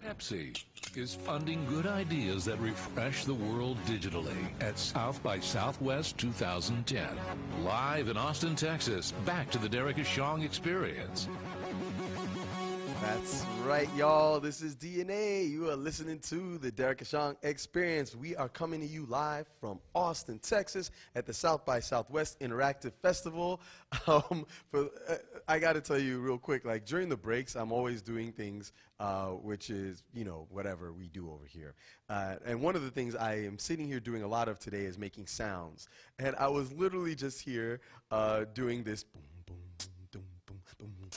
Pepsi is funding good ideas that refresh the world digitally at South by Southwest 2010. Live in Austin, Texas, back to the Derrick Ashong experience. That's right, y'all. This is DNA. You are listening to the Derrick Ashong Experience. We are coming to you live from Austin, Texas at the South by Southwest Interactive Festival. I got to tell you real quick, like during the breaks, I'm always doing things, which is, you know, whatever we do over here. And one of the things I am sitting here doing a lot of today is making sounds. And I was literally just here doing this boom, boom, boom, boom, boom, boom.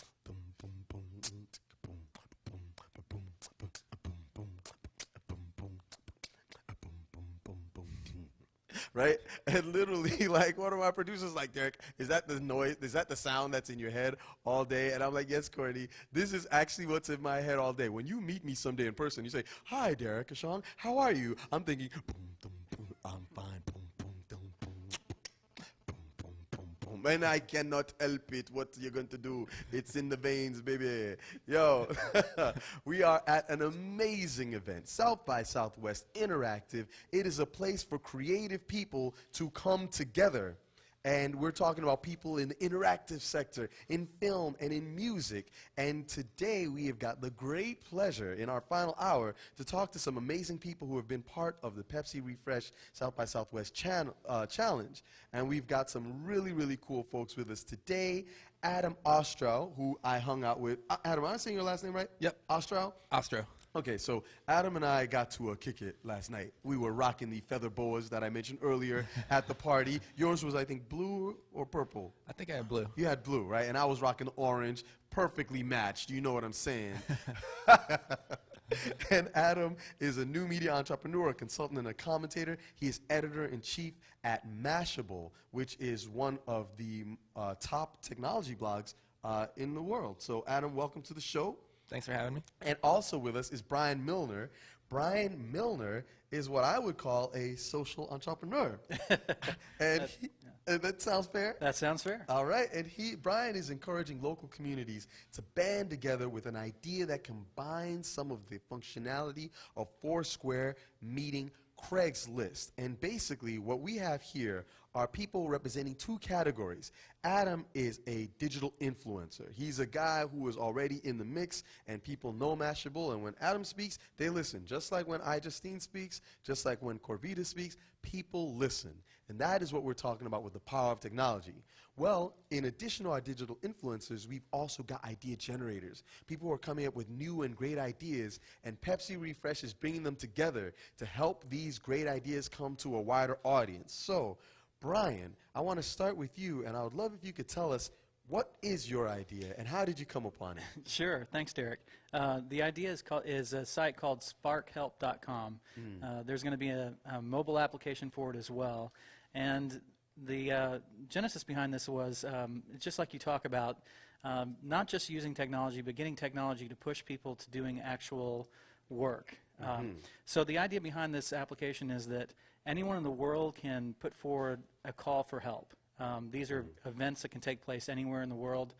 Right? And literally, like, one of my producers like, Derrick, is that the noise, is that the sound that's in your head all day? And I'm like, yes, Courtney, this is actually what's in my head all day. When you meet me someday in person, you say, hi, Derrick Ashong, how are you? I'm thinking, boom, boom, boom, I'm fine, boom, boom, boom, boom, boom, boom, boom, boom. And I cannot help it. What you're going to do? It's in the veins, baby. Yo, we are at an amazing event, South by Southwest Interactive. It is a place for creative people to come together. And we're talking about people in the interactive sector, in film and in music. And today we have got the great pleasure in our final hour to talk to some amazing people who have been part of the Pepsi Refresh South by Southwest Challenge. And we've got some really, really cool folks with us today. Adam Ostrow, who I hung out with. Adam, am I saying your last name right? Yep. Ostrow? Ostrow. Okay, so Adam and I got to kick it last night. We were rocking the feather boas that I mentioned earlier at the party. Yours was, I think, blue or purple? I think I had blue. You had blue, right? And I was rocking orange, perfectly matched. You know what I'm saying. And Adam is a new media entrepreneur, a consultant, and a commentator. He is editor-in-chief at Mashable, which is one of the top technology blogs in the world. So, Adam, welcome to the show. Thanks for having me. And also with us is Brian Milner. Brian Milner is what I would call a social entrepreneur. And that sounds fair? That sounds fair. All right. And Brian is encouraging local communities to band together with an idea that combines some of the functionality of Foursquare meeting Craigslist. And basically what we have here are people representing two categories. Adam is a digital influencer. He's a guy who is already in the mix, and people know Mashable, and when Adam speaks, they listen. Just like when iJustine speaks, just like when Corvita speaks, people listen. And that is what we're talking about with the power of technology. Well, in addition to our digital influencers, we've also got idea generators. People who are coming up with new and great ideas, and Pepsi Refresh is bringing them together to help these great ideas come to a wider audience. So, Brian, I want to start with you, and I would love if you could tell us, what is your idea, and how did you come upon it? Sure. Thanks, Derrick. The idea is a site called sparkhelp.com. There's going to be a mobile application for it as well. And the genesis behind this was, just like you talk about, not just using technology, but getting technology to push people to doing actual work. So the idea behind this application is that anyone in the world can put forward a call for help. These are events that can take place anywhere in the world.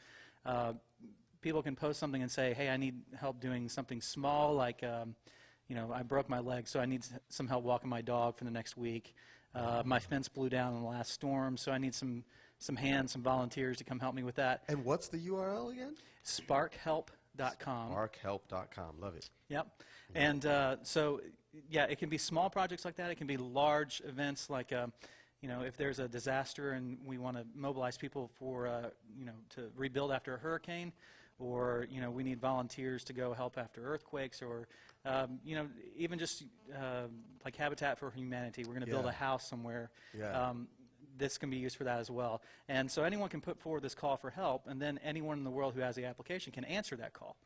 People can post something and say, hey, I need help doing something small, like, you know, I broke my leg, so I need some help walking my dog for the next week. My fence blew down in the last storm, so I need some hands, some volunteers to come help me with that. And what's the URL again? Sparkhelp.com. Sparkhelp.com. Love it. Yep. And so, yeah, it can be small projects like that. It can be large events like, you know, if there's a disaster and we want to mobilize people for, you know, to rebuild after a hurricane, or, you know, we need volunteers to go help after earthquakes, or, you know, even just like Habitat for Humanity. We're going to build a house somewhere. This can be used for that as well. And so anyone can put forward this call for help, and then anyone in the world who has the application can answer that call.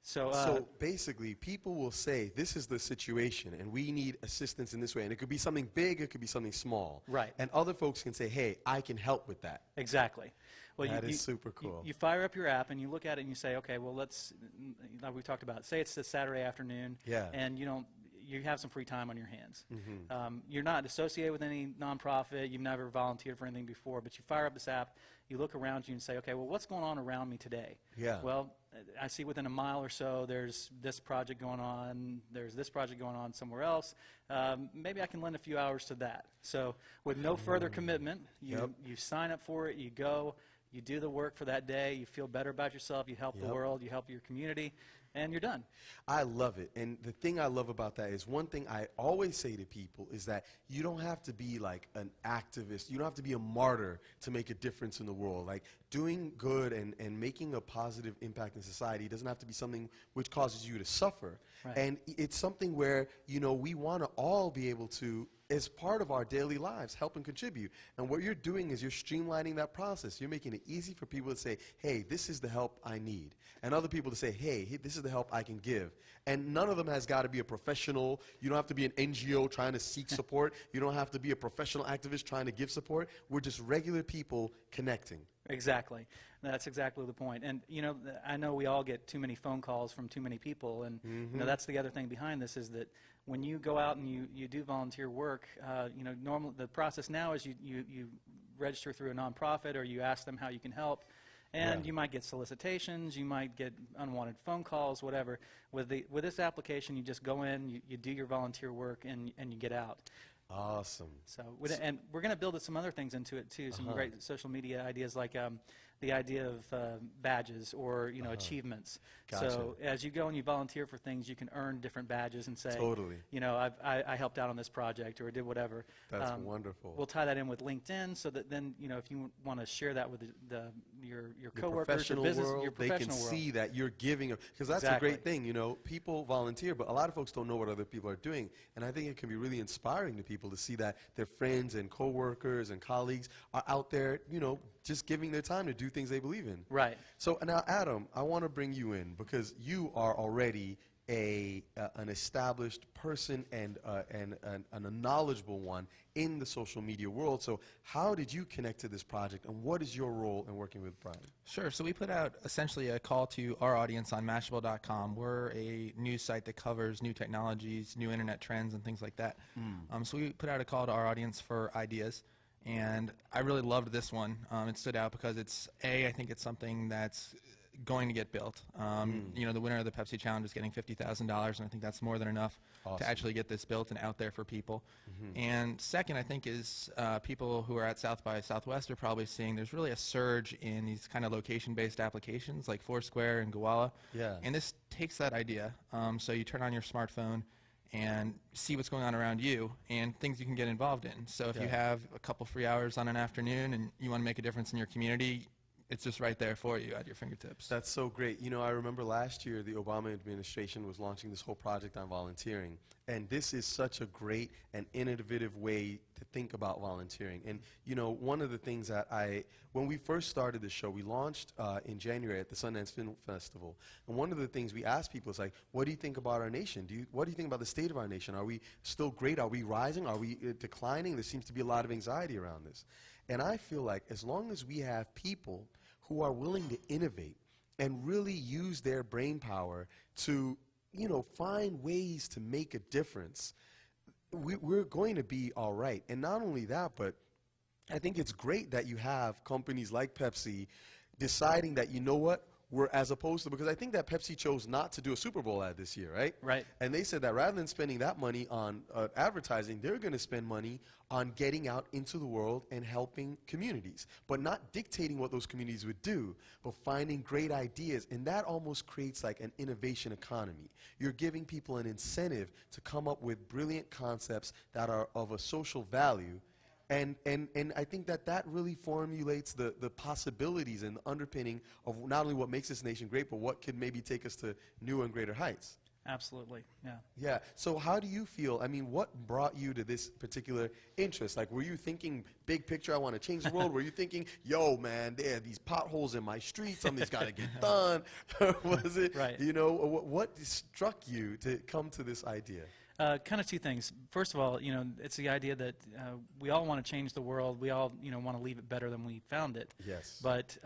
So basically, people will say, this is the situation, and we need assistance in this way. And it could be something big, it could be something small. Right. And other folks can say, hey, I can help with that. Exactly. Well, that is super cool. You fire up your app, and you look at it, and you say, okay, well, let's, like we talked about, say it's a Saturday afternoon, and you have some free time on your hands. You're not associated with any nonprofit, you've never volunteered for anything before, but you fire up this app, you look around you and say, okay, well, what's going on around me today? Well, I see within a mile or so there's this project going on, there's this project going on somewhere else. Maybe I can lend a few hours to that. So with no further commitment, you sign up for it, you go, you do the work for that day, you feel better about yourself, you help the world, you help your community, and you're done. I love it. And the thing I love about that is one thing I always say to people is that you don't have to be like an activist. You don't have to be a martyr to make a difference in the world. Like doing good and making a positive impact in society doesn't have to be something which causes you to suffer. Right. And it's something where, you know, we want to all be able to, as part of our daily lives, help and contribute. And what you're doing is you're streamlining that process. You're making it easy for people to say, hey, this is the help I need. And other people to say, hey, this is the help I can give. And none of them has got to be a professional. You don't have to be an NGO trying to seek support. You don't have to be a professional activist trying to give support. We're just regular people connecting. Exactly. That's exactly the point. And, you know, I know we all get too many phone calls from too many people. And, you know, that's the other thing behind this is that when you go out and you do volunteer work, you know, normally the process now is you register through a nonprofit or you ask them how you can help. And you might get solicitations, you might get unwanted phone calls, whatever. With this application, you just go in, you do your volunteer work, and you get out. Awesome. So, and we're going to build some other things into it too, some great social media ideas like the idea of badges or, you know, achievements. Gotcha. So as you go and you volunteer for things, you can earn different badges and say, Totally. you know, I helped out on this project or did whatever. That's wonderful. We'll tie that in with LinkedIn so that then, you know, if you want to share that with your coworkers, your business, your professional world, they can see that you're giving, because that's a great thing. You know, people volunteer, but a lot of folks don't know what other people are doing, and I think it can be really inspiring to people to see that their friends and coworkers and colleagues are out there, you know, just giving their time to do things they believe in. Right. So now, Adam, I want to bring you in because you are already an established person and a knowledgeable one in the social media world. So how did you connect to this project, and what is your role in working with Brian? Sure. So we put out essentially a call to our audience on Mashable.com. We're a news site that covers new technologies, new internet trends, and things like that. So we put out a call to our audience for ideas. And I really loved this one. It stood out because I think it's something that's going to get built. You know, the winner of the Pepsi Challenge is getting $50,000, and I think that's more than enough to actually get this built and out there for people. And second, I think, is people who are at South by Southwest are probably seeing there's really a surge in these kind of location-based applications like Foursquare and Gowalla. Yeah. And this takes that idea. So you turn on your smartphone and see what's going on around you and things you can get involved in. So if you have a couple free hours on an afternoon and you want to make a difference in your community, it's just right there for you at your fingertips. That's so great. You know, I remember last year the Obama administration was launching this whole project on volunteering. And this is such a great and innovative way to think about volunteering. And, you know, one of the things that when we first started the show, we launched in January at the Sundance Film Festival. And one of the things we asked people is like, what do you think about our nation? What do you think about the state of our nation? Are we still great? Are we rising? Are we declining? There seems to be a lot of anxiety around this. And I feel like as long as we have people who are willing to innovate and really use their brain power to, you know, find ways to make a difference, we're going to be all right. And not only that, but I think it's great that you have companies like Pepsi deciding that, you know what, as opposed to, because I think that Pepsi chose not to do a Super Bowl ad this year, right? Right. And they said that rather than spending that money on advertising, they're going to spend money on getting out into the world and helping communities, but not dictating what those communities would do, but finding great ideas. And that almost creates like an innovation economy. You're giving people an incentive to come up with brilliant concepts that are of a social value. And I think that really formulates the possibilities and the underpinning of not only what makes this nation great, but what can maybe take us to newer and greater heights. Absolutely, yeah. Yeah, so how do you feel? I mean, what brought you to this particular interest? Like, were you thinking big picture, I want to change the world? Were you thinking, yo, man, there are these potholes in my street, something's got to get done? Was it, you know, what struck you to come to this idea? Kind of two things. First of all, you know, it's the idea that we all want to change the world. We all, you know, want to leave it better than we found it. Yes. But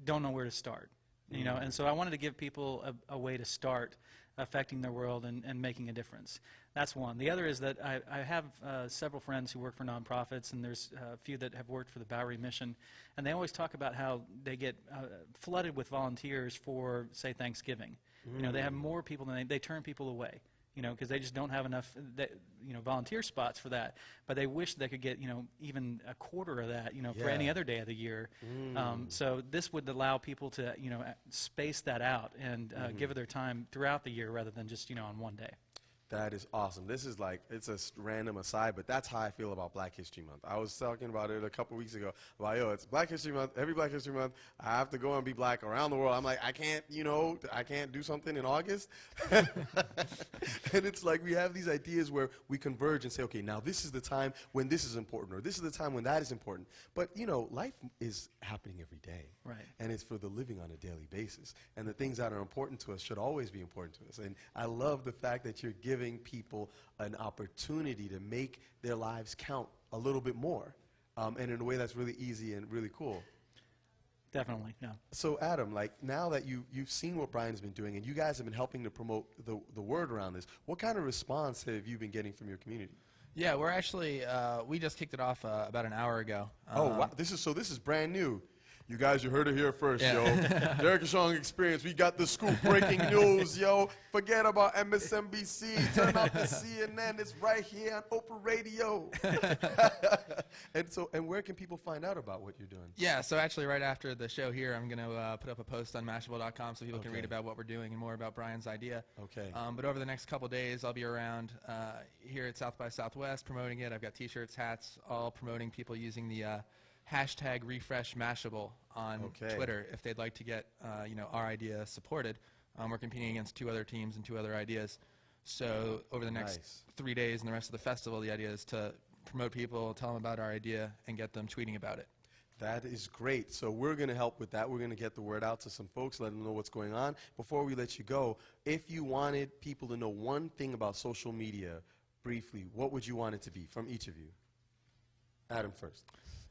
don't know where to start. You know, and so I wanted to give people a way to start affecting their world and making a difference. That's one. The other is that I have several friends who work for nonprofits, and there's a few that have worked for the Bowery Mission, and they always talk about how they get flooded with volunteers for, say, Thanksgiving. You know, they have more people than they turn people away, you know, because they just don't have enough, volunteer spots for that. But they wish they could get, even a quarter of that, for any other day of the year. So this would allow people to, space that out and give it their time throughout the year rather than just, on one day. That is awesome. This is like, it's a random aside, but that's how I feel about Black History Month. I was talking about it a couple weeks ago. About, it's Black History Month. Every Black History Month, I have to go and be black around the world. I'm like, I can't, I can't do something in August. And it's like we have these ideas where we converge and say, okay, now this is the time when this is important, or this is the time when that is important. But, life is happening every day. Right. And it's for the living on a daily basis. And the things that are important to us should always be important to us. And I love the fact that you're giving people an opportunity to make their lives count a little bit more, and in a way that's really easy and really cool. Definitely, yeah. So Adam, like now that you've seen what Brian's been doing and you guys have been helping to promote the word around this, what kind of response have you been getting from your community? Yeah, we're actually, we just kicked it off about an hour ago. Oh, wow. This is brand new. You guys, you heard it here first, Yeah. yo. Derrick Ashong Experience. We got the scoop, breaking news, yo. Forget about MSNBC. Turn off the CNN. It's right here on Oprah Radio. And where can people find out about what you're doing? Yeah, so actually right after the show here, I'm going to put up a post on Mashable.com so people can read about what we're doing and more about Brian's idea. Okay. But over the next couple days, I'll be around here at South by Southwest promoting it. I've got T-shirts, hats, all promoting people using the hashtag #RefreshMashable on Twitter if they'd like to get our idea supported. We're competing against 2 other teams and 2 other ideas. So over the next 3 days and the rest of the festival, the idea is to promote people, tell them about our idea, and get them tweeting about it. That is great. So we're going to help with that. We're going to get the word out to some folks, let them know what's going on. Before we let you go, if you wanted people to know one thing about social media, briefly, what would you want it to be from each of you? Adam first.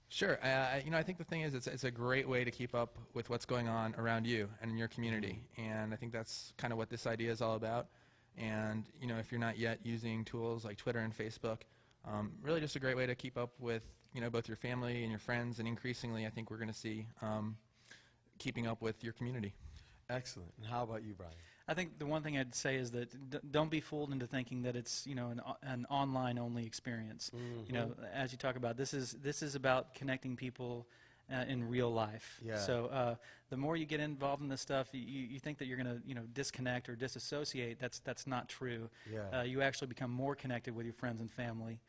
Sure. I think the thing is it's a great way to keep up with what's going on around you and in your community. And I think that's kind of what this idea is all about. And, if you're not yet using tools like Twitter and Facebook, really just a great way to keep up with, both your family and your friends. And increasingly, I think we're going to see keeping up with your community. Excellent. And how about you, Brian? I think the one thing I'd say is that don't be fooled into thinking that it's an online-only experience. As you talk about, this is about connecting people in real life. Yeah. So the more you get involved in this stuff, you think that you're going to disconnect or disassociate. That's not true. Yeah. You actually become more connected with your friends and family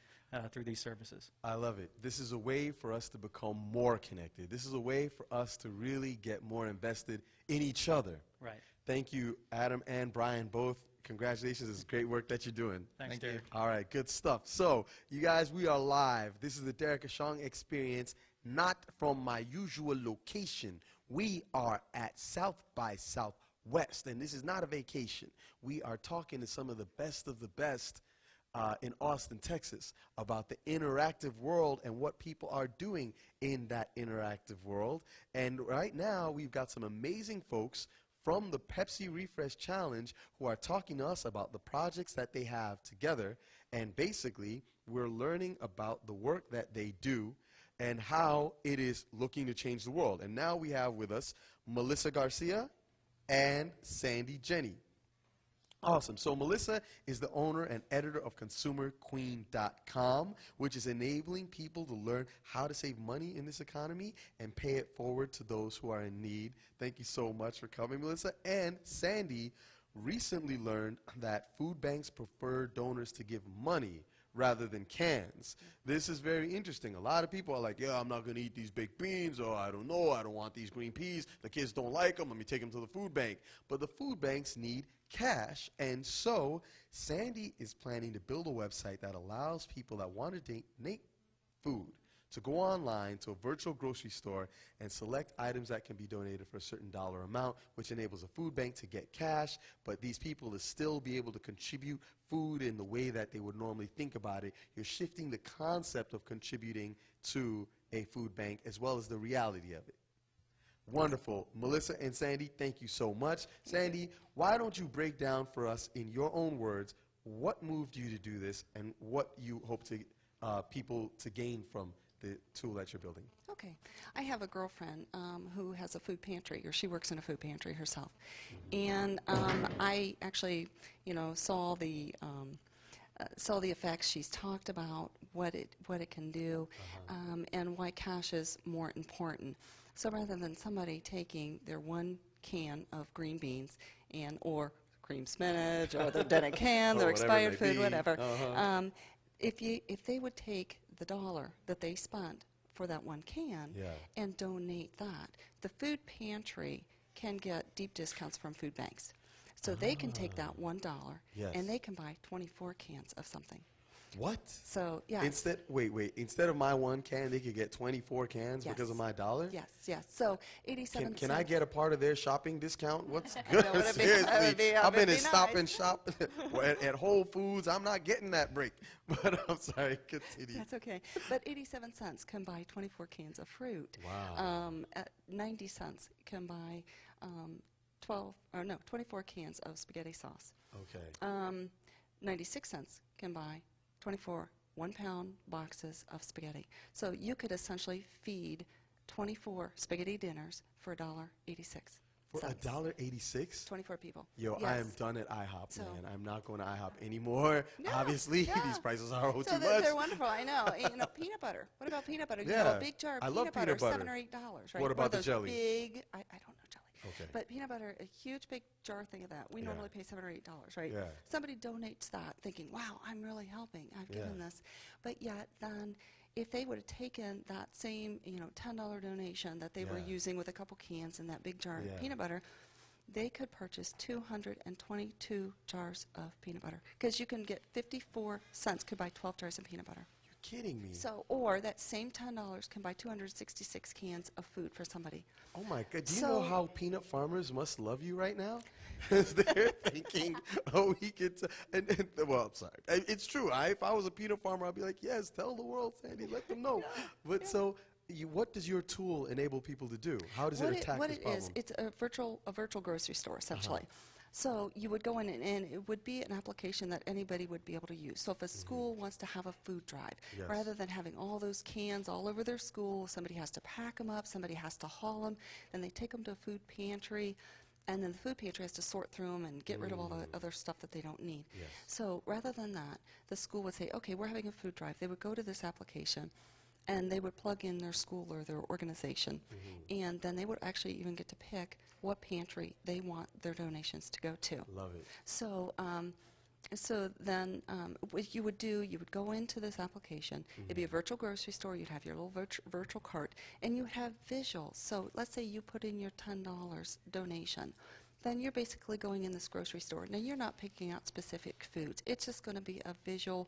through these services. I love it. This is a way for us to become more connected. This is a way for us to really get more invested in each other. Right. Thank you, Adam and Brian, both. Congratulations. It's great work that you're doing. Thanks, Derrick. All right, good stuff. So, you guys, we are live. This is the Derrick Ashong Experience, not from my usual location. We are at South by Southwest, and this is not a vacation. We are talking to some of the best in Austin, Texas, about the interactive world and what people are doing in that interactive world. And right now, we've got some amazing folks from the Pepsi Refresh Challenge who are talking to us about the projects that they have together. And basically, we're learning about the work that they do and how it is looking to change the world. And now we have with us Melissa Garcia and Sandy Jenny. Awesome. So Melissa is the owner and editor of ConsumerQueen.com, which is enabling people to learn how to save money in this economy and pay it forward to those who are in need. Thank you so much for coming, Melissa. And Sandy recently learned that food banks prefer donors to give money rather than cans. This is very interesting. A lot of people are like, yeah, I'm not going to eat these baked beans, or I don't know, I don't want these green peas. The kids don't like them. Let me take them to the food bank. But the food banks need cash, and so Sandy is planning to build a website that allows people that want to donate food to go online to a virtual grocery store and select items that can be donated for a certain dollar amount, which enables a food bank to get cash, but these people to still be able to contribute food in the way that they would normally think about it. You're shifting the concept of contributing to a food bank as well as the reality of it. Wonderful. Melissa and Sandy, thank you so much. Sandy, why don't you break down for us in your own words what moved you to do this, and what you hope to people to gain from the tool that you're building? Okay. I have a girlfriend who has a food pantry, or she works in a food pantry herself. And I actually, saw the effects she's talked about, what it can do, and why cash is more important. So rather than somebody taking their one can of green beans or cream spinach or their dented can, their expired food, whatever, if they would take the dollar that they spent for that one can and donate that, the food pantry can get deep discounts from food banks. So they can take that $1 and they can buy 24 cans of something. What? So, yeah. Instead of my one can, they could get 24 cans because of my dollar? Yes. So 87 cents. Can I get a part of their shopping discount? What's good? Seriously, I've been in Stop and Shop at Whole Foods. I'm not getting that break. But I'm sorry, continue. That's okay. But 87 cents can buy 24 cans of fruit. Wow. At 90 cents can buy 24 cans of spaghetti sauce. Okay. 96 cents can buy 24 one-pound boxes of spaghetti. So you could essentially feed 24 spaghetti dinners for $1.86. For $1.86? 24 people. Yo, Yes. I am done at IHOP, So- man. I'm not going to IHOP anymore. No, Obviously, yeah. these prices are too So much. they're wonderful, I know. Peanut butter. What about peanut butter? You Yeah, know, a big jar of I love peanut butter, peanut butter. $7 or $8, right? What about One of the those jelly? Big, I don't know jelly. Okay. But peanut butter, a huge big jar thing of that. We Yeah. normally pay $7 or $8, right? Yeah. Somebody donates that thinking, wow, I'm really helping. I've given this. But yet then if they would have taken that same, $10 donation that they were Yeah. using with a couple cans and that big jar Yeah. of peanut butter, they could purchase 222 jars of peanut butter. Because you can get 54 cents could buy 12 jars of peanut butter. You're kidding me. So, or that same $10 can buy 266 cans of food for somebody. Oh my God! Do you So- know how peanut farmers must love you right now? Because they're thinking, oh, he gets. Well, I'm sorry. It's true. If I was a peanut farmer, I'd be like, yes, tell the world, Sandy, let them know. But so, what does your tool enable people to do? How does it attack What this it problem? is, it's a virtual grocery store essentially. So you would go in and it would be an application that anybody would be able to use. So if a school wants to have a food drive, Yes. rather than having all those cans all over their school, somebody has to pack them up, somebody has to haul them, then they take them to a food pantry, and then the food pantry has to sort through them and get rid of all the other stuff that they don't need. Yes. So rather than that, the school would say, okay, we're having a food drive. They would go to this application, and they would plug in their school or their organization, and then they would actually even get to pick what pantry they want their donations to go to. Love it. So, then what you would do, you would go into this application. It'd be a virtual grocery store. You'd have your little virtual cart, and you would have visuals. So let's say you put in your $10 donation. Then you're basically going in this grocery store. Now, you're not picking out specific foods. It's just going to be a visual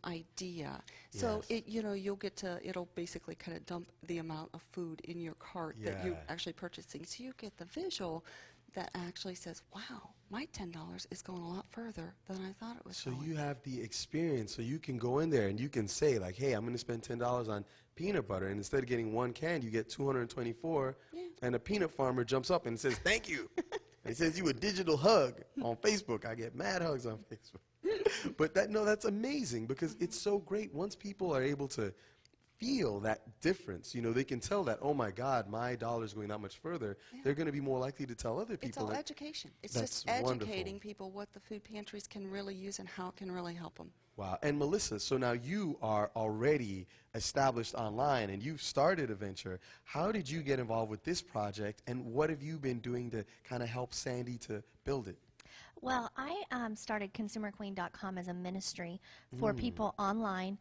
idea. So, Yes. you'll get to, it'll basically kind of dump the amount of food in your cart that you're Yeah. actually purchasing. So you get the visual that actually says, wow, my $10 is going a lot further than I thought it was So going. you have the experience, so you can go in there and you can say, like, hey, I'm going to spend $10 on peanut butter, and instead of getting one can, you get 224, and a peanut farmer jumps up and says, thank you. And he sends you a digital hug on Facebook. I get mad hugs on Facebook. But that's amazing, because it's so great. Once people are able to feel that difference, they can tell that, oh my God, my dollar's going that much further, they're going to be more likely to tell other It's people. all like, education. It's that's just wonderful. educating people what the food pantries can really use and how it can really help them. Wow. And Melissa, so now you are already established online and you've started a venture. How did you get involved with this project, and what have you been doing to kind of help Sandy to build it? Well, I started ConsumerQueen.com as a ministry for people online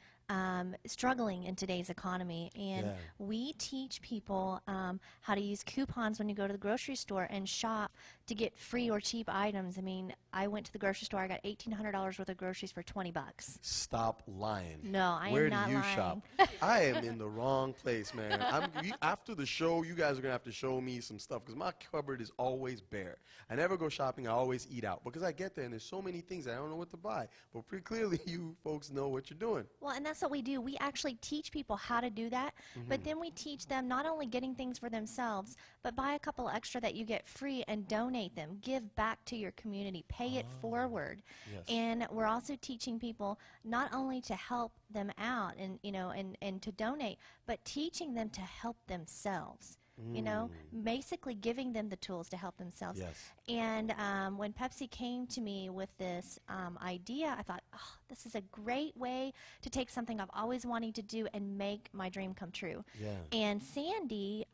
struggling in today's economy. And we teach people how to use coupons when you go to the grocery store and shop to get free or cheap items. I mean, I went to the grocery store. I got $1,800 worth of groceries for $20. Stop lying. No, I Where am not do you lying. shop? I am in the wrong place, man. After the show, you guys are going to have to show me some stuff, because my cupboard is always bare. I never go shopping. I always eat out, because I get there and there's so many things I don't know what to buy. But pretty clearly, you folks know what you're doing. Well, and that's what we do. We actually teach people how to do that, but then we teach them not only getting things for themselves, but buy a couple extra that you get free and donate them. Give back to your community. Pay pay it forward. Yes. And we're also teaching people not only to help them out and, you know, and to donate, but teaching them to help themselves. You know, basically giving them the tools to help themselves. Yes. And when Pepsi came to me with this idea, I thought, oh, this is a great way to take something I've always wanted to do and make my dream come true. Yeah. And Sandy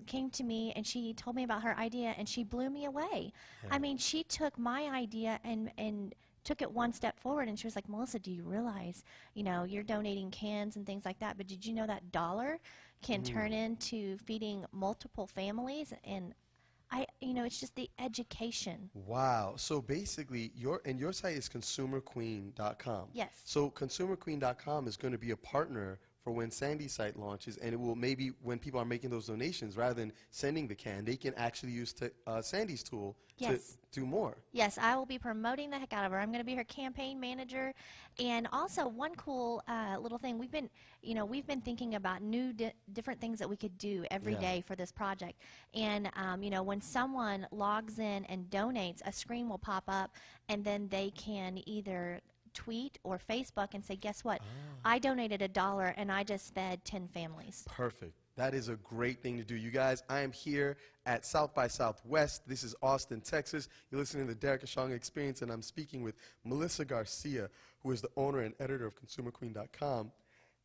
came to me and she told me about her idea and she blew me away. I mean, she took my idea and took it one step forward, and she was like, Melissa, do you realize, you know, you're donating cans and things like that, but did you know that dollar can turn into feeding multiple families? And you know, it's just the education. Wow. So basically, your site is consumerqueen.com. Yes. So consumerqueen.com is going to be a partner for when Sandy's site launches, and it will maybe when people are making those donations, rather than sending the can, they can actually use Sandy's tool to do more. Yes, I will be promoting the heck out of her. I'm going to be her campaign manager. And also, one cool little thing, we've been thinking about new different things that we could do every day for this project. And you know, when someone logs in and donates, a screen will pop up, and then they can either tweet or Facebook and say, guess what? I donated $1 and I just fed 10 families. Perfect. That is a great thing to do. You guys, I am here at South by Southwest. This is Austin, Texas. You're listening to the Derrick Ashong Experience, and I'm speaking with Melissa Garcia, who is the owner and editor of ConsumerQueen.com,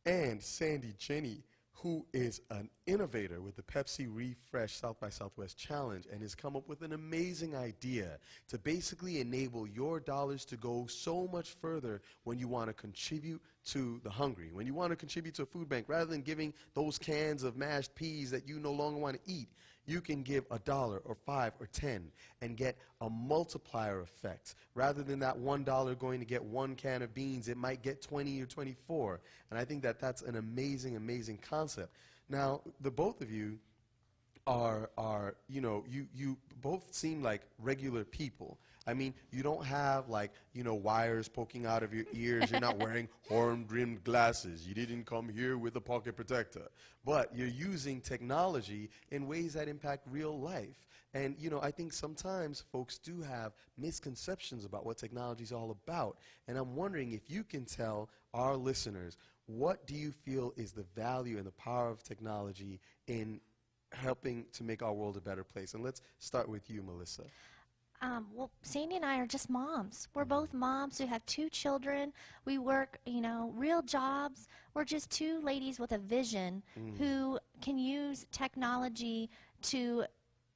and Sandy Jenny, who is an innovator with the Pepsi Refresh South by Southwest Challenge and has come up with an amazing idea to basically enable your dollars to go so much further when you want to contribute to the hungry, when you want to contribute to a food bank. Rather than giving those cans of mashed peas that you no longer want to eat, you can give $1 or $5 or $10 and get a multiplier effect. Rather than that $1 going to get one can of beans, it might get 20 or 24. And I think that that's an amazing, amazing concept. Now, the both of you are you know, you both seem like regular people. I mean, you don't have, like, you know, wires poking out of your ears. You're not wearing horn-rimmed glasses. You didn't come here with a pocket protector. But you're using technology in ways that impact real life. And, you know, I think sometimes folks do have misconceptions about what technology is all about. And I'm wondering if you can tell our listeners, what do you feel is the value and the power of technology in helping to make our world a better place? And let's start with you, Melissa. Well, Sandy and I are just moms. We're both moms who have 2 children. We work, you know, real jobs. We're just 2 ladies with a vision who can use technology to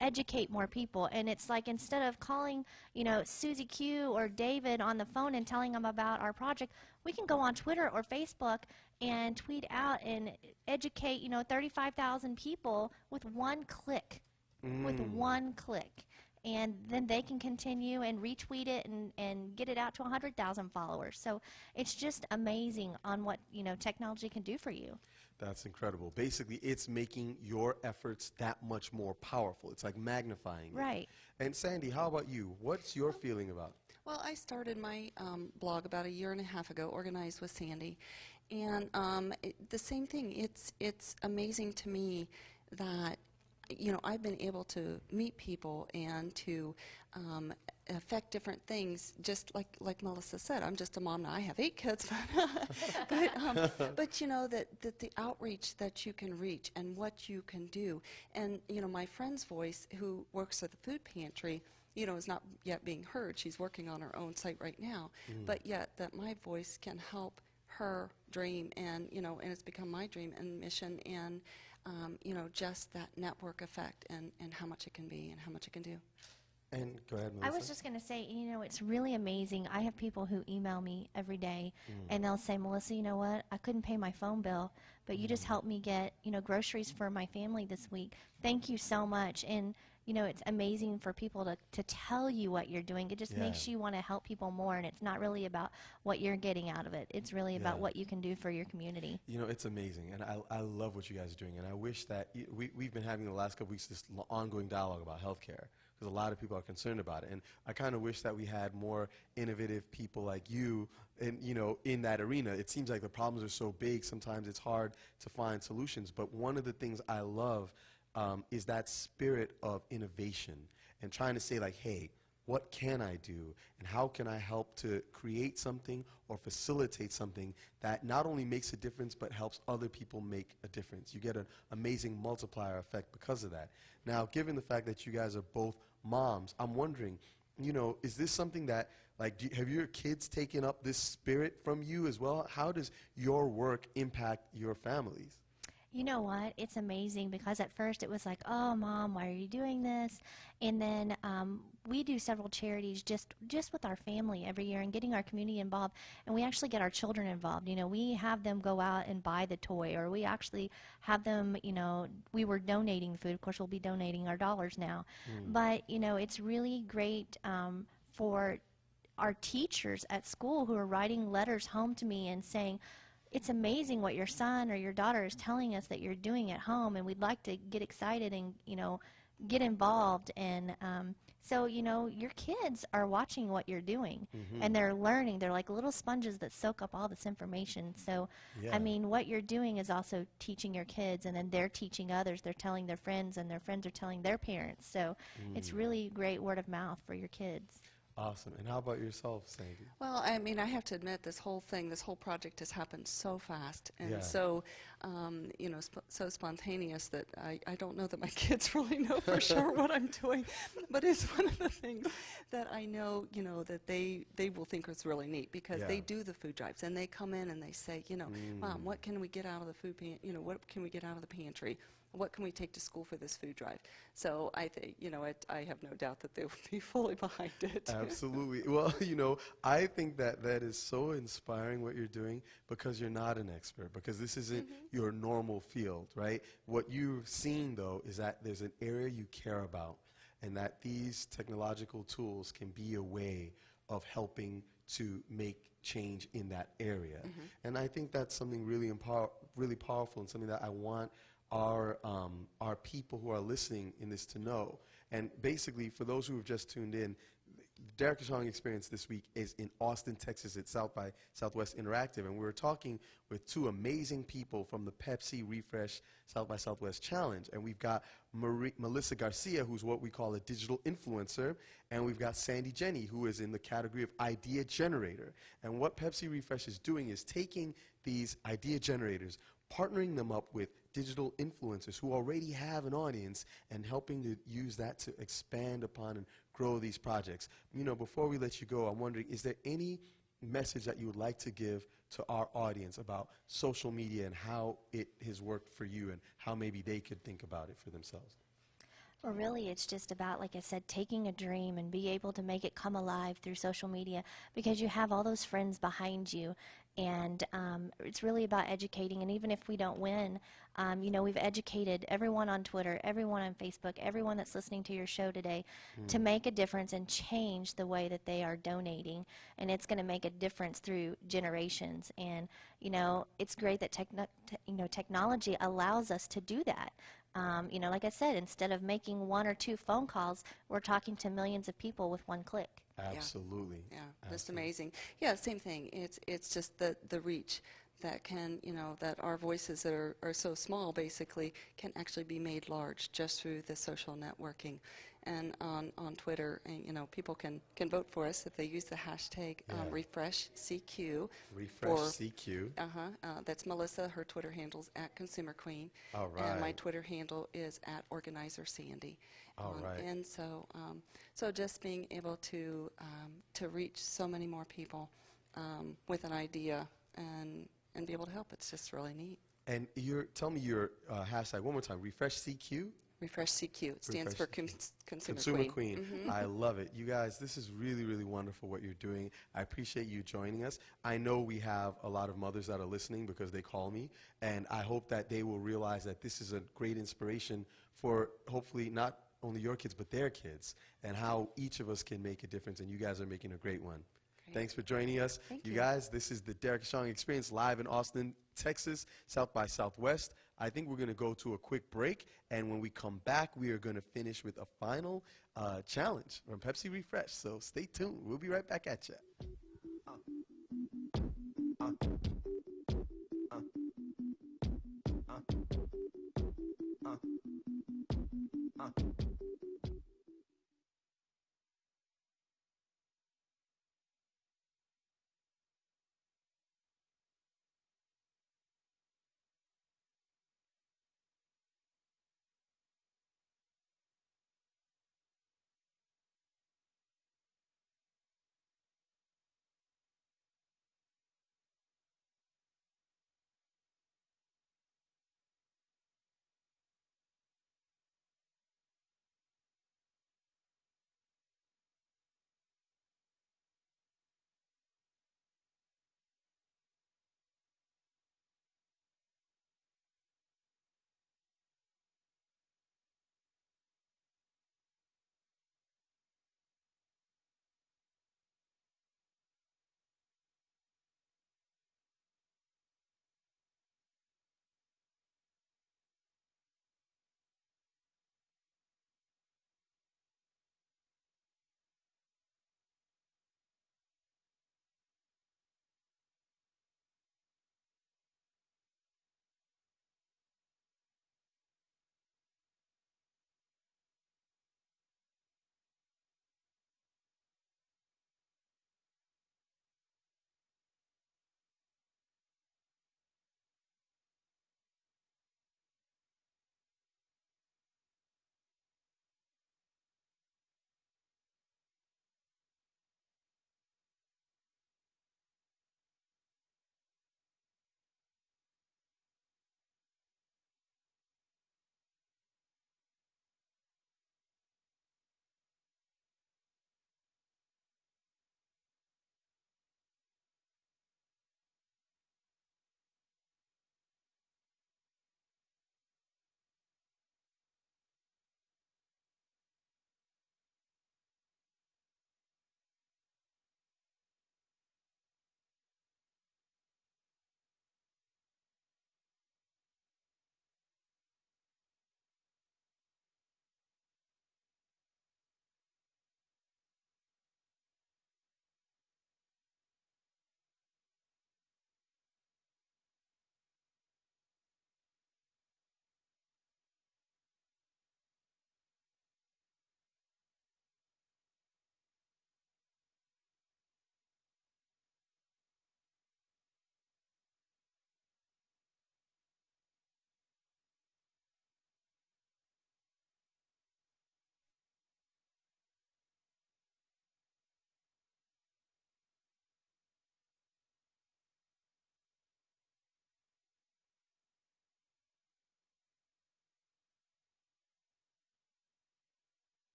educate more people. And it's like, instead of calling, you know, Susie Q or David on the phone and telling them about our project, we can go on Twitter or Facebook and tweet out and educate, you know, 35,000 people with one click. With one click. And then they can continue and retweet it and get it out to 100,000 followers. So it's just amazing on what, you know, technology can do for you. That's incredible. Basically, it's making your efforts that much more powerful. It's like magnifying it. Right. And Sandy, how about you? What's your feeling about it? Well, I started my blog about 1.5 years ago, Organized with Sandy, and the same thing. It's amazing to me that, you know, I've been able to meet people and to affect different things, just like Melissa said. I'm just a mom now. I have 8 kids, but you know, that the outreach that you can reach and what you can do, and you know, my friend's voice who works at the food pantry, you know, is not yet being heard. She's working on her own site right now, but yet that my voice can help her dream, and you know, and it's become my dream and mission, and you know, just that network effect and how much it can be and how much it can do. And go ahead, Melissa. I was just going to say, you know, it's really amazing. I have people who email me every day, and they'll say, Melissa, you know what? I couldn't pay my phone bill, but you just helped me get, you know, groceries for my family this week. Thank you so much. And, you know, it's amazing for people to tell you what you're doing. It just makes you want to help people more, and it's not really about what you're getting out of it. It's really about what you can do for your community. You know, it's amazing, and I love what you guys are doing, and I wish that we've been having the last couple weeks this ongoing dialogue about healthcare, because a lot of people are concerned about it, and I kind of wish that we had more innovative people like you, and you know, in that arena. It seems like the problems are so big, sometimes it's hard to find solutions, but one of the things I love is that spirit of innovation and trying to say, like, hey, what can I do, and how can I help to create something or facilitate something that not only makes a difference but helps other people make a difference. You get an amazing multiplier effect because of that. Now, given the fact that you guys are both moms, I'm wondering, you know, is this something that, like, have your kids taken up this spirit from you as well? How does your work impact your families? You know what? It's amazing because at first it was like, oh, Mom, why are you doing this? And then we do several charities just with our family every year and getting our community involved. And we actually get our children involved. You know, we have them go out and buy the toy, or we actually have them, you know, we were donating food. Of course, we'll be donating our dollars now. But, you know, it's really great for our teachers at school who are writing letters home to me and saying, it's amazing what your son or your daughter is telling us that you're doing at home, and we'd like to get excited and, you know, get involved. And so, you know, your kids are watching what you're doing, and they're learning. They're like little sponges that soak up all this information. So, I mean, what you're doing is also teaching your kids, and then they're teaching others. They're telling their friends, and their friends are telling their parents. So it's really great word of mouth for your kids. Awesome. And how about yourself, Sandy? Well, I mean, I have to admit, this whole project has happened so fast and so, you know, so spontaneous that I don't know that my kids really know for sure what I'm doing. But it's one of the things that I know, you know, that they will think is really neat, because they do the food drives and they come in and they say, you know, Mom, what can we get out of the food you know, what can we get out of the pantry? What can we take to school for this food drive? So I think, you know, I have no doubt that they will be fully behind it. Absolutely. Well, you know, I think that that is so inspiring what you're doing, because you're not an expert, because this isn't your normal field, right? What you've seen, though, is that there's an area you care about, and that these technological tools can be a way of helping to make change in that area. And I think that's something really really powerful, and something that I want our people who are listening in this to know. And basically, for those who have just tuned in, the Derrick Ashong Experience this week is in Austin, Texas at South by Southwest Interactive, and we were talking with two amazing people from the Pepsi Refresh South by Southwest Challenge. And we've got Melissa Garcia, who's what we call a digital influencer, and we've got Sandy Jenny, who is in the category of idea generator. And what Pepsi Refresh is doing is taking these idea generators, partnering them up with digital influencers who already have an audience, and helping to use that to expand upon and grow these projects. You know, before we let you go, I'm wondering, is there any message that you would like to give to our audience about social media and how it has worked for you, and how maybe they could think about it for themselves? Well, really, it's just about, like I said, taking a dream and be able to make it come alive through social media, because you have all those friends behind you. And it's really about educating. And even if we don't win, you know, we've educated everyone on Twitter, everyone on Facebook, everyone that's listening to your show today to make a difference and change the way that they are donating. And it's going to make a difference through generations. And, you know, it's great that technology allows us to do that. You know, like I said, instead of making 1 or 2 phone calls, we're talking to millions of people with 1 click. Absolutely. Yeah, just amazing. Yeah, same thing. It's just the reach that can, you know, that our voices that are so small basically can actually be made large just through the social networking. And on Twitter, and, you know, people can vote for us if they use the hashtag RefreshCQ. RefreshCQ. That's Melissa. Her Twitter handle's @ConsumerQueen. All right. And my Twitter handle is @OrganizerSandy. All right. And so, so just being able to reach so many more people with an idea and be able to help, it's just really neat. And tell me your hashtag one more time. RefreshCQ. RefreshCQ. It stands for Consumer Queen. I love it. You guys, this is really, really wonderful what you're doing. I appreciate you joining us. I know we have a lot of mothers that are listening, because they call me, and I hope that they will realize that this is a great inspiration for hopefully not only your kids but their kids, and how each of us can make a difference, and you guys are making a great one. Thanks for joining us. Thank you you. guys, this is the Derrick Ashong Experience live in Austin, Texas, South by Southwest. I think we're going to go to a quick break, and when we come back, we are going to finish with a final challenge from Pepsi Refresh. So stay tuned. We'll be right back at you.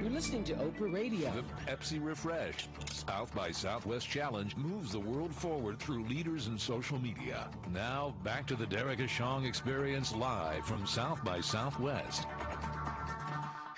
You're listening to Oprah Radio. The Pepsi Refresh South by Southwest Challenge moves the world forward through leaders in social media. Now, back to the Derrick Ashong Experience live from South by Southwest.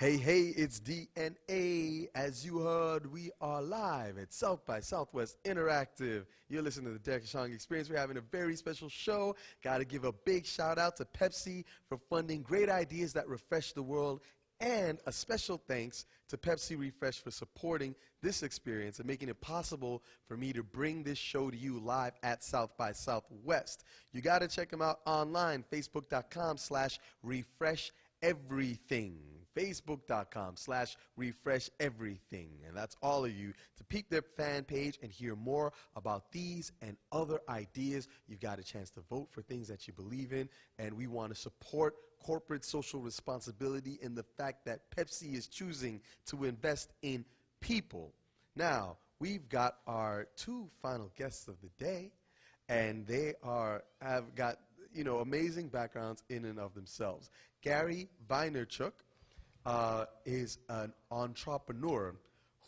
Hey, it's DNA. As you heard, we are live at South by Southwest Interactive. You're listening to the Derrick Ashong Experience. We're having a very special show. Got to give a big shout out to Pepsi for funding great ideas that refresh the world, and a special thanks to Pepsi Refresh for supporting this experience and making it possible for me to bring this show to you live at South by Southwest. You got to check them out online, facebook.com/refresheverything. Facebook.com/refresheverything. And that's all of you to peep their fan page and hear more about these and other ideas. You've got a chance to vote for things that you believe in, and we want to support corporate social responsibility in the fact that Pepsi is choosing to invest in people. Now, we've got our two final guests of the day, and they have got, amazing backgrounds in and of themselves. Gary Vaynerchuk is an entrepreneur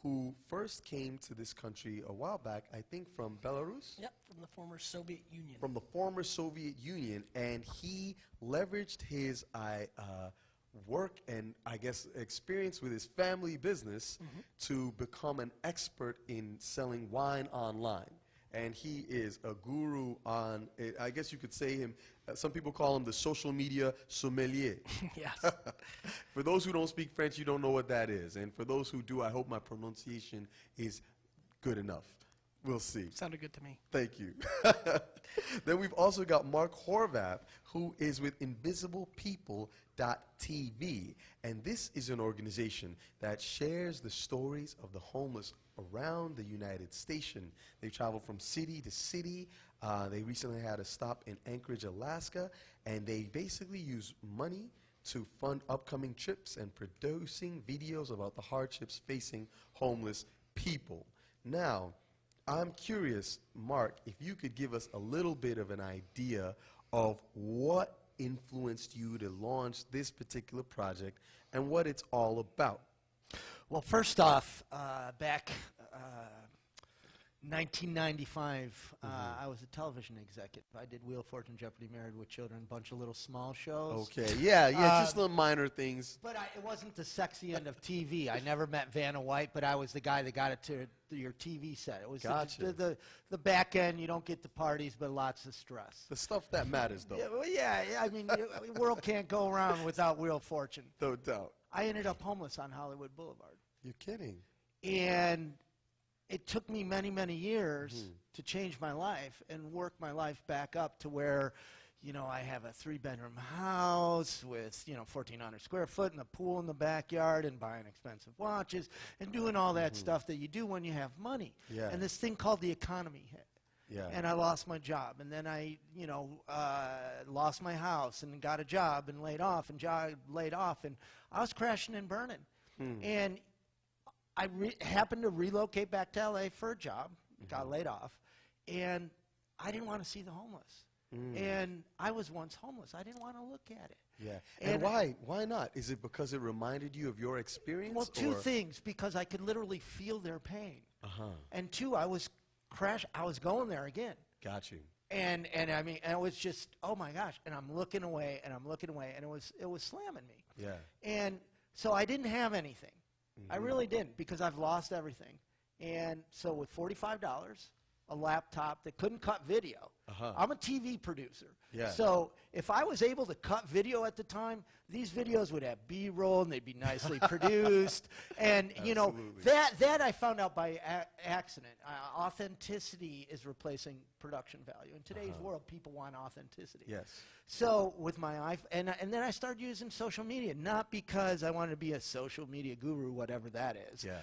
who first came to this country a while back, I think from Belarus? Yep, from the former Soviet Union. From the former Soviet Union, and he leveraged his work and, I guess, experience with his family business to become an expert in selling wine online. And he is a guru on, I guess you could say him, some people call him the social media sommelier. Yes. For those who don't speak French, you don't know what that is. And for those who do, I hope my pronunciation is good enough. We'll see. Sounded good to me. Thank you. Then we've also got Mark Horvath, who is with InvisiblePeople.tv. And this is an organization that shares the stories of the homeless around the United States. They travel from city to city. They recently had a stop in Anchorage, Alaska, and they basically use money to fund upcoming trips and producing videos about the hardships facing homeless people. Now, I'm curious, Mark, if you could give us a little bit of an idea of what influenced you to launch this particular project and what it's all about. Well, first off, back 1995, I was a television executive. I did Wheel of Fortune, Jeopardy, Married with Children, a bunch of little small shows. Okay, yeah, just little minor things. But it wasn't the sexy end of TV. I never met Vanna White, but I was the guy that got it to your TV set. It was gotcha. the back end. You don't get the parties, but lots of stress. The stuff that matters, though. Yeah, I mean, the world can't go around without Wheel of Fortune. No doubt. I ended up homeless on Hollywood Boulevard. You're kidding. And it took me many, many years to change my life and work my life back up to where, I have a 3-bedroom house with, 1,400 square foot and a pool in the backyard and buying expensive watches and doing all that stuff that you do when you have money. Yeah. And this thing called the economy hit. Yeah. And I lost my job. And then I, lost my house and got a job and laid off. And I was crashing and burning. And I happened to relocate back to LA for a job, got laid off, and I didn't want to see the homeless. And I was once homeless. I didn't want to look at it. Yeah. And why? Why not? Is it because it reminded you of your experience? Well, two things. Because I could literally feel their pain. And two, I was going there again. Got you. And I mean, and it was just, oh my gosh. And I'm looking away, and it was slamming me. Yeah. And so I didn't have anything. I really didn't, because I've lost everything. And so with $45, a laptop that couldn't cut video, I'm a TV producer. Yeah. So if I was able to cut video at the time, these videos would have B-roll and they'd be nicely produced. And, that I found out by accident. Authenticity is replacing production value. In today's world, people want authenticity. Yes. So with my iPhone, and then I started using social media, not because I wanted to be a social media guru, whatever that is. Yeah.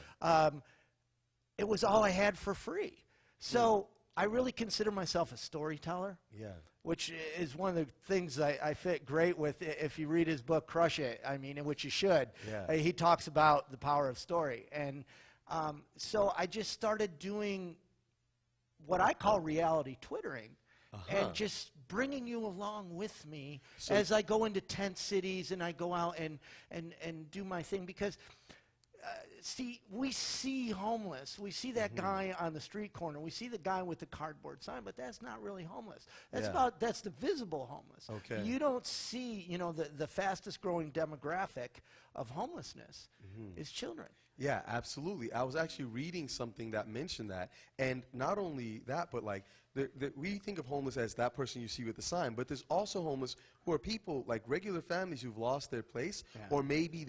It was all I had for free. So I really consider myself a storyteller. Yeah. Which is one of the things I fit great with if you read his book, Crush It, which you should. Yeah. He talks about the power of story. And so I just started doing what I call reality twittering. And just bringing you along with me as I go into tent cities and I go out and do my thing. Because see, we see homeless. We see that guy on the street corner. We see the guy with the cardboard sign, but that's not really homeless. That's the visible homeless. Okay. You don't see, the fastest growing demographic of homelessness is children. Yeah, absolutely. I was actually reading something that mentioned that, and not only that, but like we think of homeless as that person you see with the sign, but there's also homeless who are people like regular families who've lost their place, or maybe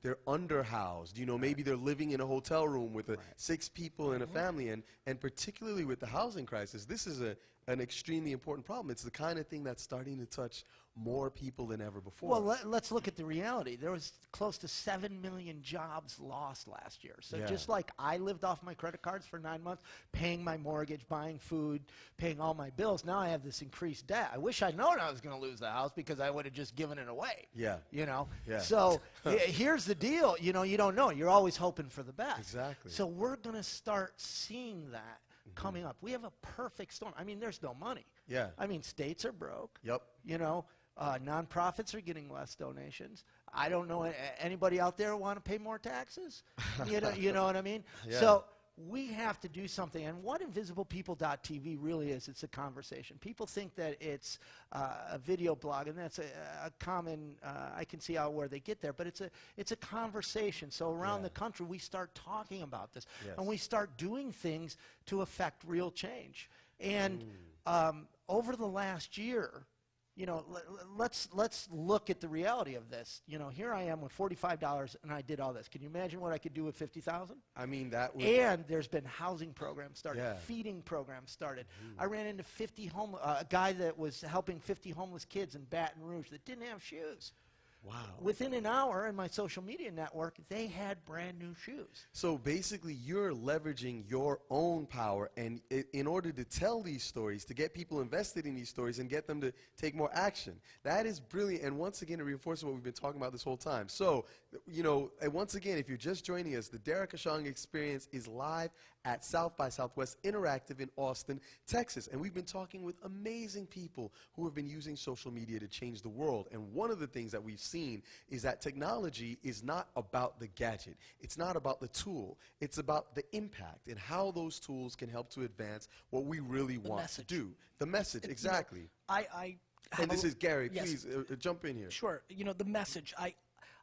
they're underhoused. Maybe they're living in a hotel room with 6 people in a family, and particularly with the housing crisis, this is an extremely important problem. It's the kind of thing that's starting to touch more people than ever before. Well, let's look at the reality. There was close to 7 million jobs lost last year. So just like I lived off my credit cards for 9 months, paying my mortgage, buying food, paying all my bills, now I have this increased debt. I wish I'd known I was going to lose the house because I would have just given it away. Yeah. So here's the deal. You don't know. You're always hoping for the best. Exactly. So we're going to start seeing that coming up. We have a perfect storm. I mean, there's no money. Yeah. I mean, states are broke. Yep. Nonprofits are getting less donations. I don't know anybody out there want to pay more taxes. You know what I mean? Yeah. So we have to do something. And what InvisiblePeople.tv really is, it's a conversation. People think that it's a video blog, and that's a common, I can see where they get there, but it's a conversation. So around the country, we start talking about this, and we start doing things to affect real change. And over the last year, let's look at the reality of this. Here I am with $45, and I did all this. Can you imagine what I could do with $50,000? I mean, that would... And there's been housing programs started, feeding programs started. I ran into a guy that was helping 50 homeless kids in Baton Rouge that didn't have shoes. Wow. Within an hour in my social media network, they had brand new shoes. So basically, you're leveraging your own power, and in order to tell these stories, to get people invested in these stories and get them to take more action. That is brilliant, and once again, it reinforces what we've been talking about this whole time. So, and once again, if you're just joining us, the Derrick Ashong Experience is live at South by Southwest Interactive in Austin, Texas. And we've been talking with amazing people who have been using social media to change the world. And one of the things that we've seen is that technology is not about the gadget. It's not about the tool. It's about the impact and how those tools can help to advance what we really want to do. The message, exactly. And this is Gary. Please jump in here. Sure. The message.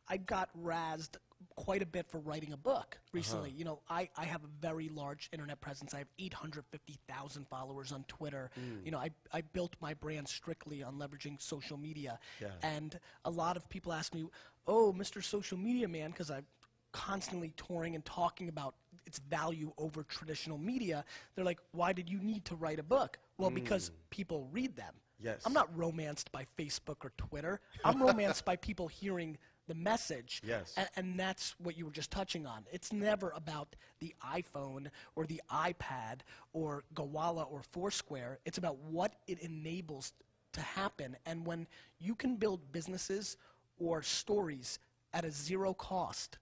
I got razzed quite a bit for writing a book recently. I have a very large internet presence. I have 850,000 followers on Twitter. I built my brand strictly on leveraging social media. And a lot of people ask me, oh, Mr. Social Media Man, because I'm constantly touring and talking about its value over traditional media. They're like, why did you need to write a book? Well, because people read them. Yes. I'm not romanced by Facebook or Twitter. I'm romanced by people hearing the message. Yes. And that's what you were just touching on. It's never about the iPhone or the iPad or Gowalla or Foursquare. It's about what it enables to happen. And when you can build businesses or stories at a zero cost,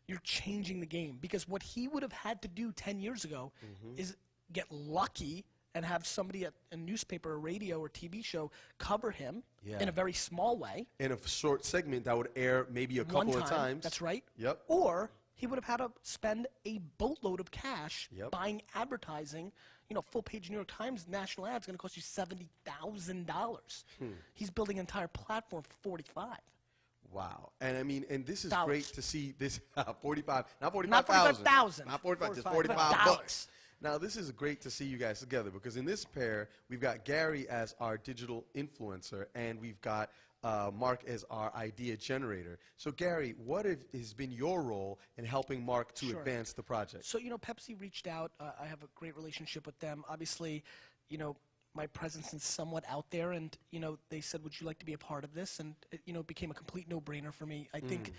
you're changing the game. Because what he would have had to do 10 years ago is get lucky and have somebody at a newspaper or radio or TV show cover him in a very small way. In a short segment that would air maybe a couple of times. That's right. Yep. Or he would have had to spend a boatload of cash buying advertising. Full-page New York Times national ad's going to cost you $70,000. He's building an entire platform for $45,000. Wow. And I mean, and this is great to see this 45, not 45,000. Not 45,000. Not 45, just 45 bucks. Now, this is great to see you guys together because in this pair, we've got Gary as our digital influencer, and we've got Mark as our idea generator. So, Gary, what has been your role in helping Mark to advance the project? So, Pepsi reached out. I have a great relationship with them. Obviously, my presence is somewhat out there, and, they said, would you like to be a part of this? And, it became a complete no-brainer for me. I think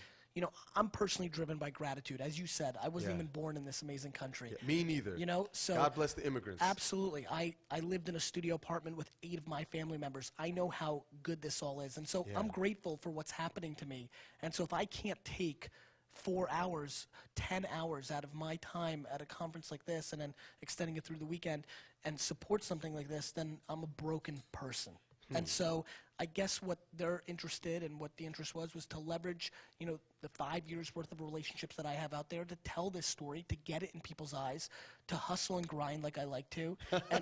I'm personally driven by gratitude. As you said, I wasn't even born in this amazing country. Me neither. So God bless the immigrants. Absolutely. I lived in a studio apartment with 8 of my family members. I know how good this all is. And so I'm grateful for what's happening to me. And so if I can't take 4 hours, 10 hours out of my time at a conference like this and then extending it through the weekend and support something like this, then I'm a broken person. And so I guess what they're interested and what the interest was to leverage, the 5 years worth of relationships that I have out there to tell this story, to get it in people's eyes, to hustle and grind like I like to,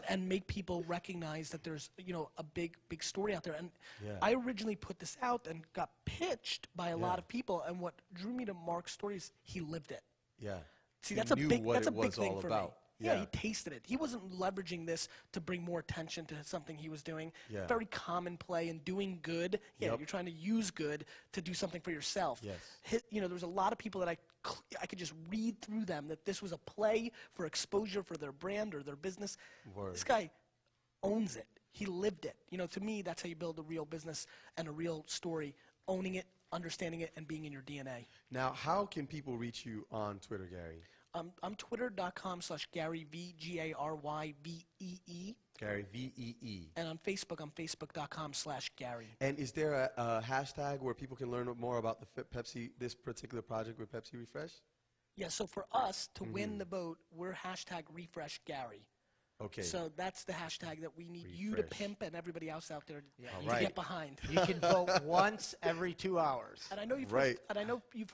and make people recognize that there's, a big story out there. And I originally put this out and got pitched by a lot of people, and what drew me to Mark's story is he lived it. Yeah. See, He that's a knew big what that's a it big was thing all for about. me. Yeah, he tasted it. He wasn't leveraging this to bring more attention to something he was doing. Yeah. Very common play and doing good. Yeah, Yep. you're trying to use good to do something for yourself. Yes. There was a lot of people that I could just read through them that this was a play for exposure for their brand or their business. Word. This guy owns it. He lived it. To me, that's how you build a real business and a real story, owning it, understanding it, and being in your DNA. Now, how can people reach you on Twitter, Gary? I'm twitter.com/Gary, VGARYVEE. Gary, VEE. And on Facebook, I'm facebook.com/Gary. And is there a hashtag where people can learn more about the Pepsi, this particular project with Pepsi Refresh? Yeah, so for us to win the vote, we're #RefreshGary. Okay. So that's the hashtag that we need you to Refresh. pimp and everybody else out there to right. get behind. You can vote once every 2 hours. And I know you've Right.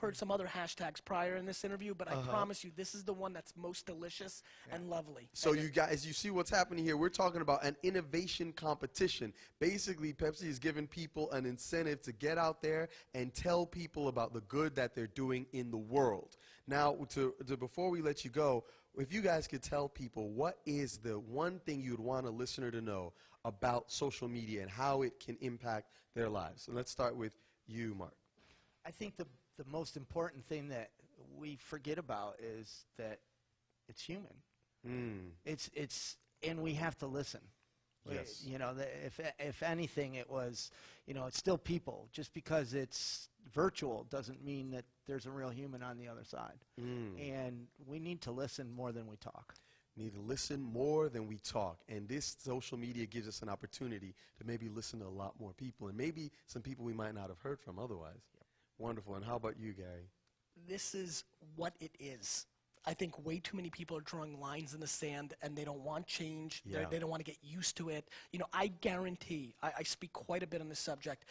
heard some other hashtags prior in this interview, but I promise you, this is the one that's most delicious and lovely. So you guys, you see what's happening here. We're talking about an innovation competition. Basically, Pepsi is giving people an incentive to get out there and tell people about the good that they're doing in the world. Now, before we let you go, if you guys could tell people what is the one thing you'd want a listener to know about social media and how it can impact their lives. So let's start with you, Mark. I think the most important thing that we forget about is that it's human. And we have to listen. Yes. If anything, it was, it's still people. Just because it's virtual doesn't mean that there's a real human on the other side. And we need to listen more than we talk. Need to listen more than we talk. And this social media gives us an opportunity to maybe listen to a lot more people, and maybe some people we might not have heard from otherwise. Wonderful. And how about you, Gary? This is what it is. I think way too many people are drawing lines in the sand and they don't want change. Yeah. They don't want to get used to it. I guarantee, I speak quite a bit on this subject.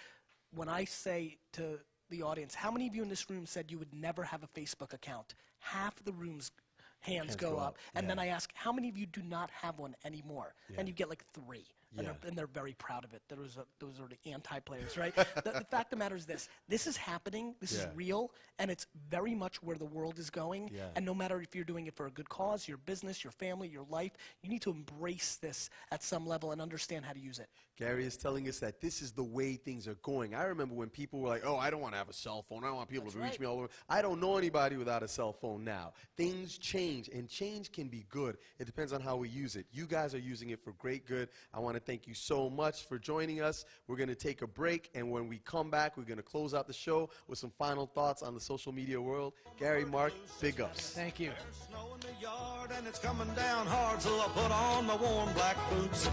When I say to the audience, how many of you in this room said you would never have a Facebook account? Half the room's hands go up. And then I ask, how many of you do not have one anymore? And you get like 3. And they're very proud of it. Those are the anti-players, right? The fact of the matter is this is happening, this is real, and it's very much where the world is going. And no matter if you're doing it for a good cause, your business, your family, your life, you need to embrace this at some level and understand how to use it. Gary is telling us that this is the way things are going. I remember when people were like, oh, I don't want to have a cell phone. I don't want people to reach me all over. I don't know anybody without a cell phone now. Things change, and change can be good. It depends on how we use it. You guys are using it for great good. I want to thank you so much for joining us. We're going to take a break, and when we come back, we're going to close out the show with some final thoughts on the social media world. Gary, Mark, big ups. Thank you. There's snow in the yard and it's coming down hard, so I put on my warm black boots.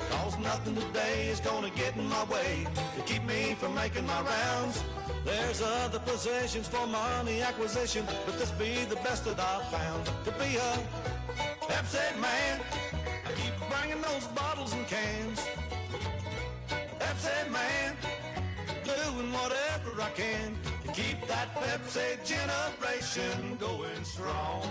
Cause nothing today is gonna get in my way to keep me from making my rounds. There's other positions for money acquisition, but this be the best that I've found. To be a Pepsi man, I keep bringing those bottles and cans. Pepsi man, doing whatever I can to keep that Pepsi generation going strong.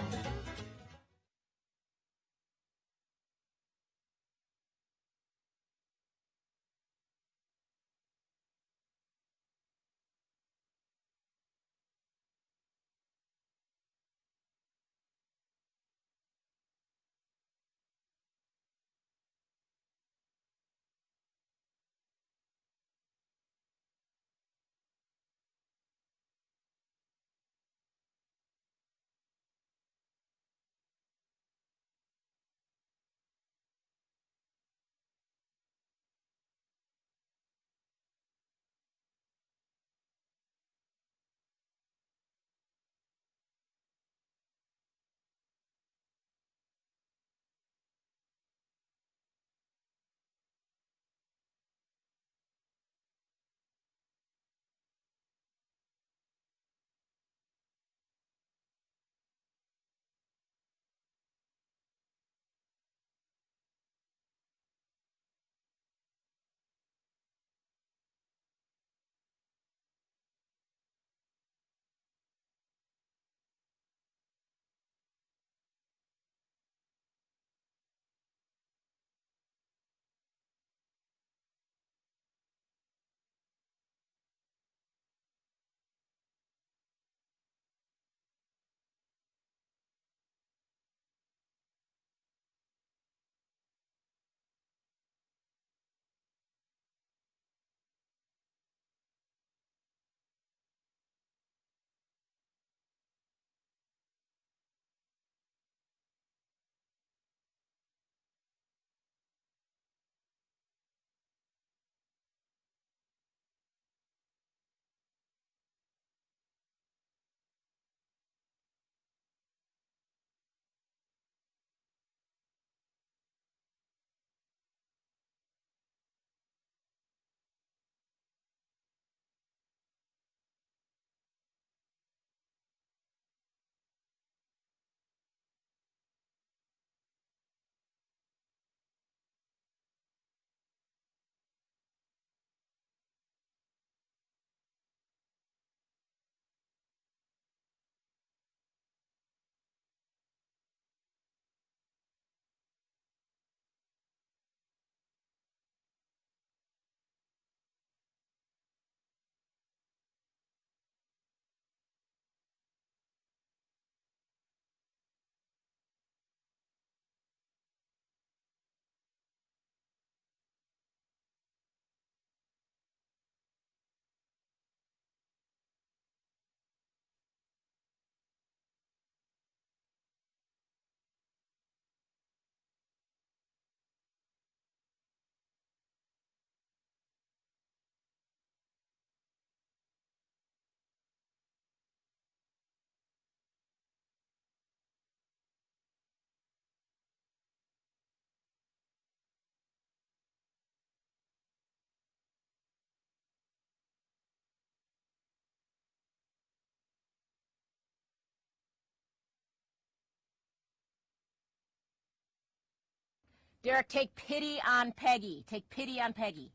Derrick, take pity on Peggy. Take pity on Peggy.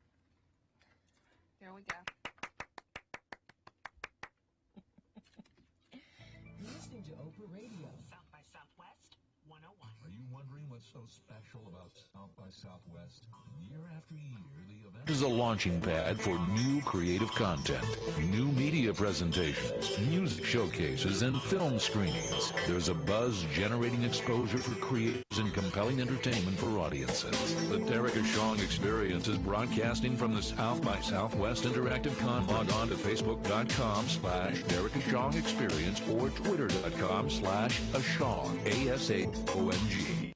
There we go. You're listening to Oprah Radio. South by Southwest 101. Are you wondering what's so special about South by Southwest? Year after year, the event is a launching pad for new creative content, new media presentations, music showcases, and film screenings. There's a buzz-generating exposure for creators and compelling entertainment for audiences. The Derrick Ashong Experience is broadcasting from the South by Southwest Interactive Con. Log on to Facebook.com/Derrick Ashong Experience or Twitter.com/Ashong, ASAONG.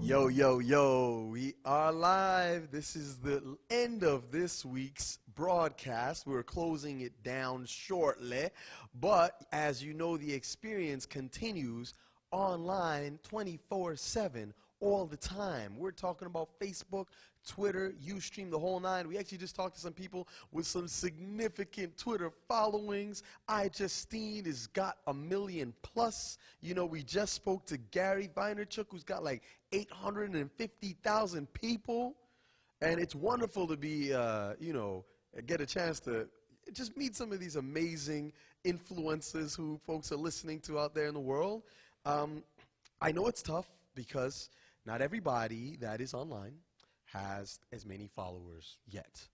Yo, yo, yo, we are live. This is the end of this week's broadcast. We're closing it down shortly, but as you know, the experience continues online 24/7 all the time. We're talking about Facebook, Twitter, Ustream, the whole nine. We actually just talked to some people with some significant Twitter followings. Justine has got 1 million plus. You know, we just spoke to Gary Vaynerchuk, who's got like 850,000 people. And it's wonderful to be, you know, get a chance to just meet some of these amazing influencers who folks are listening to out there in the world. I know it's tough because not everybody that is online has as many followers yet.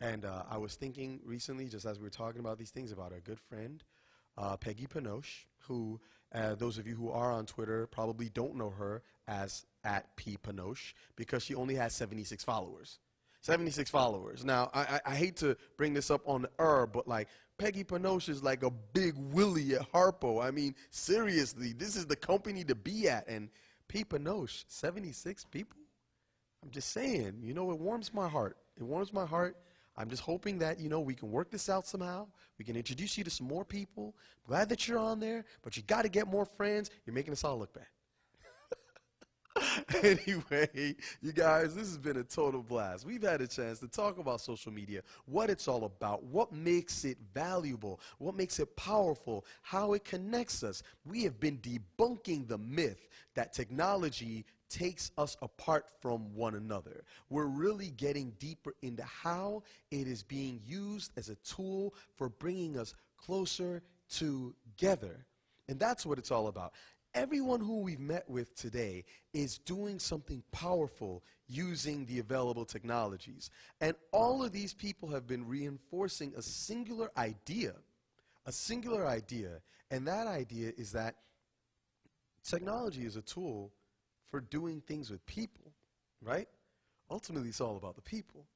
And I was thinking recently, just as we were talking about these things, about our good friend, Peggy Panoche, who those of you who are on Twitter probably don't know her as @PPanoche because she only has 76 followers. 76 followers. Now, I hate to bring this up on the but like, Peggy Panoche is like a big Willie at Harpo. I mean, seriously, this is the company to be at. And P. Panoche, 76 people? I'm just saying, you know, it warms my heart. It warms my heart. I'm just hoping that, you know, we can work this out somehow. We can introduce you to some more people. Glad that you're on there, but you got to get more friends. You're making us all look bad. Anyway, you guys, this has been a total blast. We've had a chance to talk about social media, what it's all about, what makes it valuable, what makes it powerful, how it connects us. We have been debunking the myth that technology takes us apart from one another. We're really getting deeper into how it is being used as a tool for bringing us closer together. And that's what it's all about. Everyone who we've met with today is doing something powerful using the available technologies. And all of these people have been reinforcing a singular idea. And that idea is that technology is a tool for doing things with people, right? Ultimately, it's all about the people.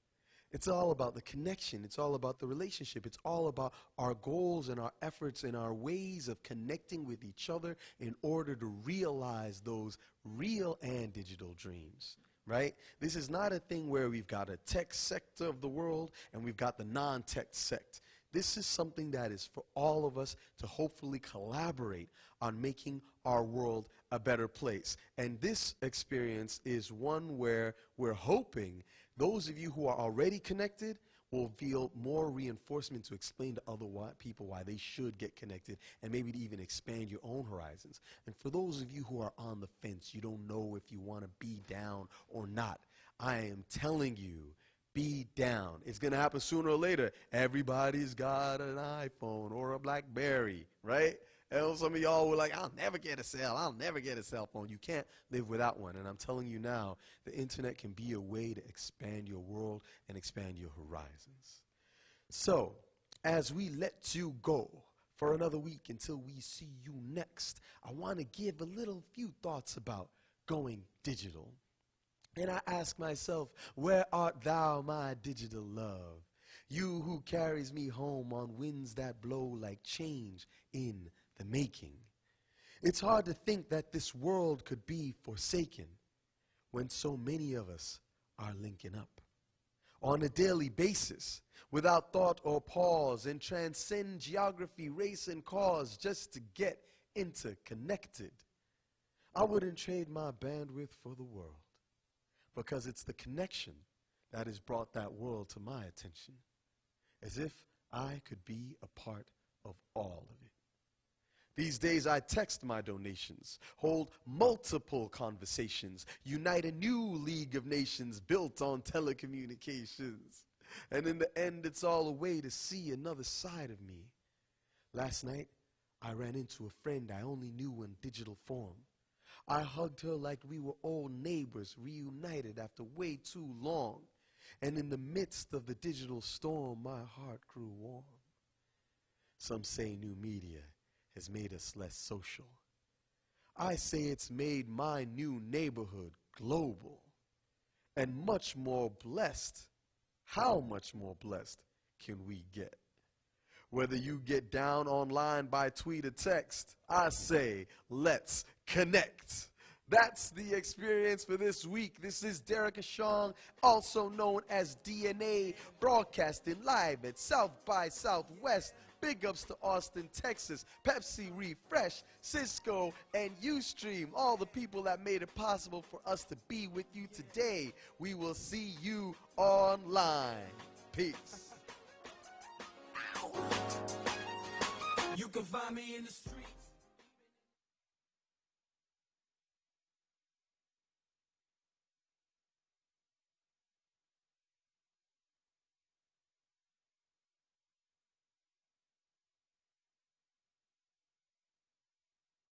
It's all about the connection. It's all about the relationship. It's all about our goals and our efforts and our ways of connecting with each other in order to realize those real and digital dreams, right? This is not a thing where we've got a tech sector of the world and we've got the non-tech sect. This is something that is for all of us to hopefully collaborate on making our world a better place. And this experience is one where we're hoping those of you who are already connected will feel more reinforcement to explain to other people why they should get connected and maybe to even expand your own horizons. And for those of you who are on the fence, you don't know if you want to be down or not, I am telling you, be down. It's going to happen sooner or later. Everybody's got an iPhone or a BlackBerry, right? And some of y'all were like, I'll never get a cell. I'll never get a cell phone. You can't live without one. And I'm telling you now, the internet can be a way to expand your world and expand your horizons. So, as we let you go for another week until we see you next, I want to give a few thoughts about going digital. And I ask myself, where art thou, my digital love? You who carries me home on winds that blow like change in the making. It's hard to think that this world could be forsaken when so many of us are linking up on a daily basis without thought or pause and transcend geography, race, and cause just to get interconnected. I wouldn't trade my bandwidth for the world because it's the connection that has brought that world to my attention, as if I could be a part of all of it. These days I text my donations, hold multiple conversations, unite a new League of Nations built on telecommunications. And in the end, it's all a way to see another side of me. Last night, I ran into a friend I only knew in digital form. I hugged her like we were old neighbors reunited after way too long. And in the midst of the digital storm, my heart grew warm. Some say new media has made us less social. I say it's made my new neighborhood global and much more blessed. How much more blessed can we get? Whether you get down online by tweet or text, I say, let's connect. That's the experience for this week. This is Derrick Ashong, also known as DNA, broadcasting live at South by Southwest. Big ups to Austin, Texas, Pepsi Refresh, Cisco, and Ustream, all the people that made it possible for us to be with you today. We will see you online. Peace. You can find me in the street.